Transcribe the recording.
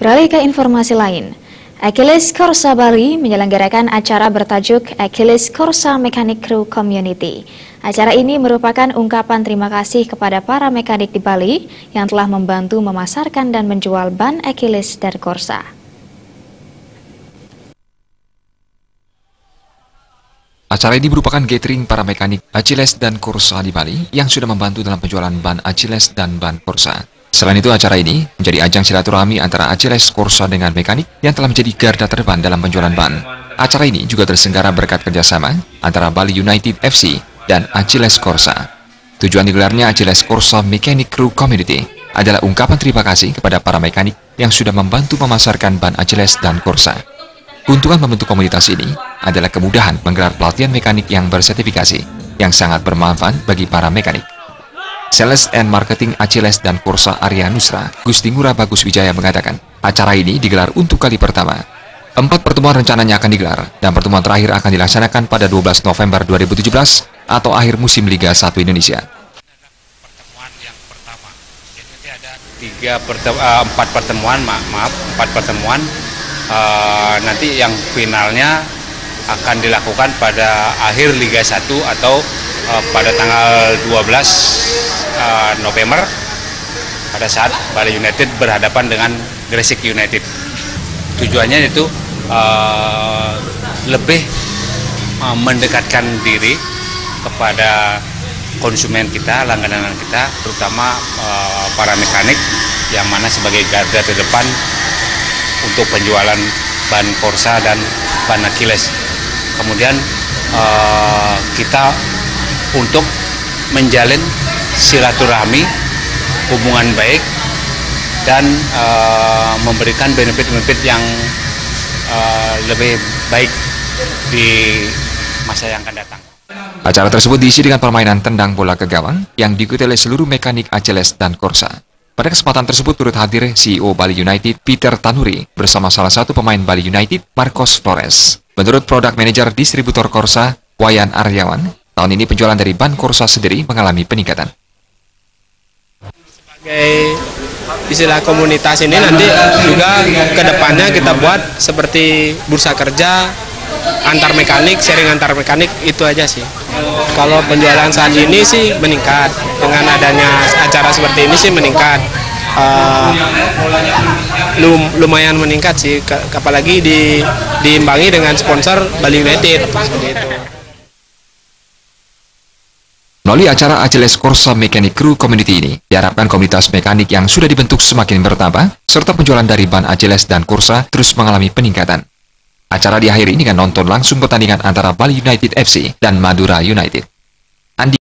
Beralih ke informasi lain, Achilles Corsa Bali menyelenggarakan acara bertajuk Achilles Corsa Mechanic Crew Community. Acara ini merupakan ungkapan terima kasih kepada para mekanik di Bali yang telah membantu memasarkan dan menjual ban Achilles dan Corsa. Acara ini merupakan gathering para mekanik Achilles dan Corsa di Bali yang sudah membantu dalam penjualan ban Achilles dan ban Corsa. Selain itu, acara ini menjadi ajang silaturahmi antara Achilles Corsa dengan mekanik yang telah menjadi garda terdepan dalam penjualan ban. Acara ini juga terselenggara berkat kerjasama antara Bali United FC dan Achilles Corsa. Tujuan digelarnya Achilles Corsa Mechanic Crew Community adalah ungkapan terima kasih kepada para mekanik yang sudah membantu memasarkan ban Achilles dan Corsa. Keuntungan membentuk komunitas ini adalah kemudahan menggelar pelatihan mekanik yang bersertifikasi yang sangat bermanfaat bagi para mekanik. Sales and Marketing Achilles dan Corsa Arya Nusra, Gusti Ngurah Bagus Wijaya mengatakan, acara ini digelar untuk kali pertama. 4 pertemuan rencananya akan digelar, dan pertemuan terakhir akan dilaksanakan pada 12 November 2017 atau akhir musim Liga 1 Indonesia. Pertemuan yang pertama, jadi ada 4 pertemuan, nanti yang finalnya akan dilakukan pada akhir Liga 1 atau pada tanggal 12 November pada saat Bali United berhadapan dengan Gresik United. Tujuannya itu lebih mendekatkan diri kepada konsumen kita, langganan kita, terutama para mekanik yang mana sebagai garda terdepan untuk penjualan ban Corsa dan ban Achilles. Kemudian kita untuk menjalin silaturahmi, hubungan baik, dan memberikan benefit-benefit yang lebih baik di masa yang akan datang. Acara tersebut diisi dengan permainan tendang bola ke gawang yang diikuti oleh seluruh mekanik Achilles dan Corsa. Pada kesempatan tersebut turut hadir CEO Bali United Peter Tanuri bersama salah satu pemain Bali United Marcos Flores. Menurut Product Manager Distributor Corsa Wayan Aryawan, tahun ini penjualan dari ban Corsa sendiri mengalami peningkatan. Sebagai istilah komunitas ini nanti juga ke depannya kita buat seperti bursa kerja antar mekanik, sharing antar mekanik, itu aja sih. Kalau penjualan saat ini sih meningkat, dengan adanya acara seperti ini sih meningkat, lumayan meningkat sih, apalagi diimbangi dengan sponsor Bali United seperti itu. Melalui acara Achilles Corsa Mechanic Crew Community ini, diharapkan komunitas mekanik yang sudah dibentuk semakin bertambah, serta penjualan dari ban Achilles dan Corsa terus mengalami peningkatan. Acara diakhiri dengan nonton langsung pertandingan antara Bali United FC dan Madura United.